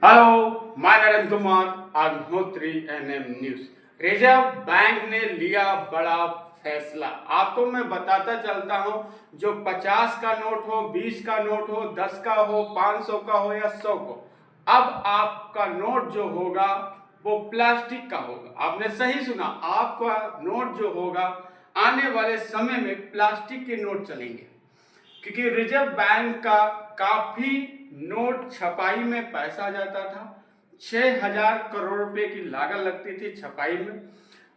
Hello, मैं Narendra Kumar, Agnihotri NM news. Reserve Bank ने लिया बड़ा फैसला। आपको मैं बताता चलता हूं, जो 50 का नोट हो, 20 का नोट हो, 10 का हो, 500 का हो या 100 को, अब आपका नोट जो होगा वो प्लास्टिक का होगा। आपने सही सुना, आपका नोट जो होगा आने वाले समय में प्लास्टिक के नोट चलेंगे, क्योंकि रिजर्व बैंक का काफी नोट छपाई में पैसा जाता था। 6,000 करोड़ रुपए की लागत लगती थी छपाई में।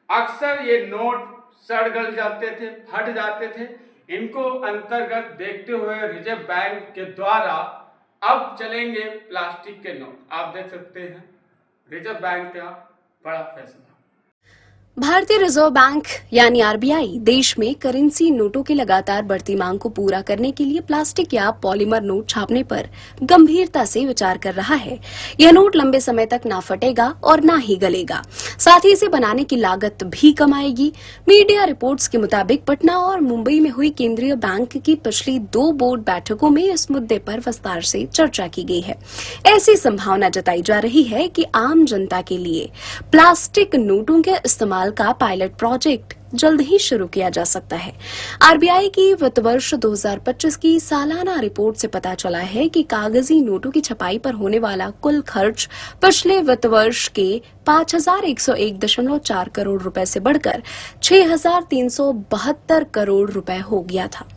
अक्सर ये नोट सड़ गल जाते थे, फट जाते थे। इनको अंतर्गत देखते हुए रिजर्व बैंक के द्वारा अब चलेंगे प्लास्टिक के नोट। आप देख सकते हैं रिजर्व बैंक का बड़ा फैसला। भारतीय रिजर्व बैंक यानी आरबीआई देश में करेंसी नोटों की लगातार बढ़ती मांग को पूरा करने के लिए प्लास्टिक या पॉलीमर नोट छापने पर गंभीरता से विचार कर रहा है। यह नोट लंबे समय तक ना फटेगा और ना ही गलेगा, साथ ही इसे बनाने की लागत भी कम आएगी। मीडिया रिपोर्ट्स के मुताबिक पटना और मुंबई में हुई केंद्रीय बैंक की पिछली 2 बोर्ड बैठकों में इस मुद्दे पर विस्तार से चर्चा की गई है। ऐसी संभावना जताई जा रही है कि आम जनता के लिए प्लास्टिक नोटों के इस्तेमाल का पायलट प्रोजेक्ट जल्द ही शुरू किया जा सकता है। आरबीआई की वित्त वर्ष 2025 की सालाना रिपोर्ट से पता चला है कि कागजी नोटों की छपाई पर होने वाला कुल खर्च पिछले वित्त वर्ष के 5,101.4 करोड़ रुपए से बढ़कर 6,372 करोड़ रुपए हो गया था।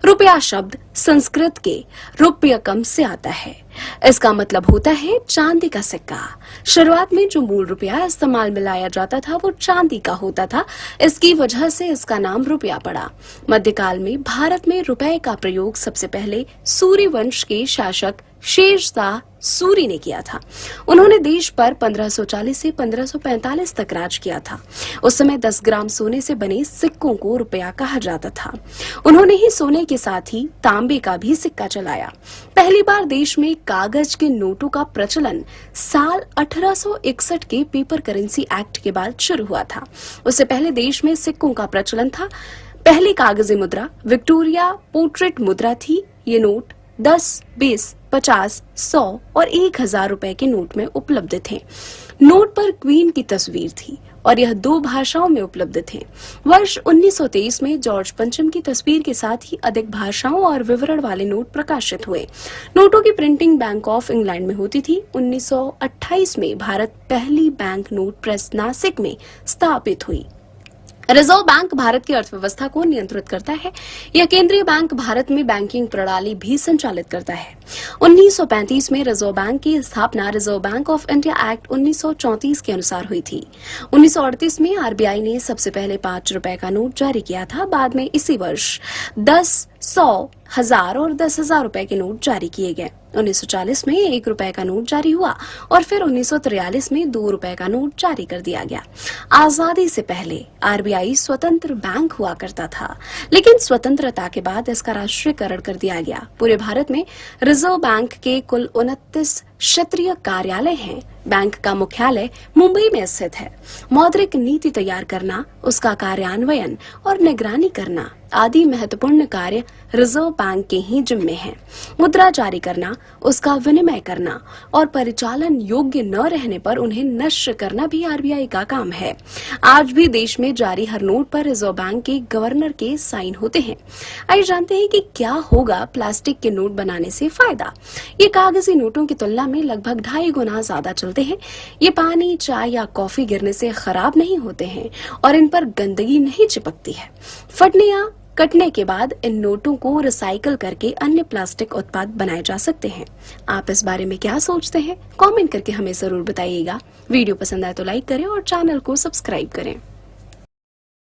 रुपया शब्द संस्कृत के रुपयकम से आता है। इसका मतलब होता है चांदी का सिक्का। शुरुआत में जो मूल रुपया इस्तेमाल में लाया जाता था वो चांदी का होता था। इसकी वजह से इसका नाम रुपया पड़ा। मध्यकाल में भारत में रुपए का प्रयोग सबसे पहले सूर्य वंश के शासक शेरशाह सूरी ने किया था। उन्होंने देश पर 1540 से 1545 तक राज किया था। उस समय 10 ग्राम सोने से बने सिक्कों को रुपया कहा जाता था। उन्होंने ही सोने के साथ ही तांबे का भी सिक्का चलाया। पहली बार देश में कागज के नोटों का प्रचलन साल 1861 के पेपर करेंसी एक्ट के बाद शुरू हुआ था। उससे पहले देश में सिक्कों का प्रचलन था। पहली कागजी मुद्रा विक्टोरिया पोर्ट्रेट मुद्रा थी। ये नोट 10, 20, 50, 100 और 1,000 रुपए के नोट में उपलब्ध थे। नोट पर क्वीन की तस्वीर थी और यह 2 भाषाओं में उपलब्ध थे। वर्ष 1923 में जॉर्ज पंचम की तस्वीर के साथ ही अधिक भाषाओं और विवरण वाले नोट प्रकाशित हुए। नोटों की प्रिंटिंग बैंक ऑफ इंग्लैंड में होती थी। 1928 में भारत पहली बैंक नोट प्रेस नासिक में स्थापित हुई। रिजर्व बैंक भारत की अर्थव्यवस्था को नियंत्रित करता है। यह केंद्रीय बैंक भारत में बैंकिंग प्रणाली भी संचालित करता है। 1935 में रिजर्व बैंक की स्थापना reserve bank of India act 1934 के अनुसार हुई थी। 1938 में आरबीआई ने सबसे पहले 5 रुपए का नोट जारी किया था। बाद में इसी वर्ष 10, 100, 1000 और 10,000 रुपए के नोट जारी किए गए। 1940 में 1 रुपए का नोट जारी हुआ और फिर 1943 में 2 रुपए का नोट जारी कर दिया गया। आजादी से पहले आरबीआई स्वतंत्र बैंक हुआ करता था, लेकिन स्वतंत्रता के बाद इसका राष्ट्रीयकरण कर दिया गया। पूरे भारत में रिजर्व बैंक के कुल 29 क्षेत्रीय कार्यालय हैं। बैंक का मुख्यालय मुंबई में स्थित है। मौद्रिक नीति तैयार करना, उसका कार्यान्वयन और निगरानी करना आदि महत्वपूर्ण कार्य रिजर्व बैंक के ही जिम्मे हैं। मुद्रा जारी करना, उसका विनिमय करना और परिचालन योग्य न रहने पर उन्हें नष्ट करना भी आरबीआई का काम है। आज भी देश में जारी हर नोट पर रिजर्व बैंक के गवर्नर के साइन होते हैं। आइए जानते हैं कि क्या होगा प्लास्टिक के नोट बनाने से फायदा। ये कागजी नोटों की तुलना में लगभग 2.5 गुना ज्यादा चलते हैं। ये पानी, चाय या कॉफी गिरने से खराब नहीं होते हैं और इन पर गंदगी नहीं चिपकती है। फटने या कटने के बाद इन नोटों को रिसाइकल करके अन्य प्लास्टिक उत्पाद बनाए जा सकते हैं। आप इस बारे में क्या सोचते हैं? कमेंट करके हमें जरूर बताइएगा। वीडियो पसंद आए तो लाइक करें और चैनल को सब्सक्राइब करें।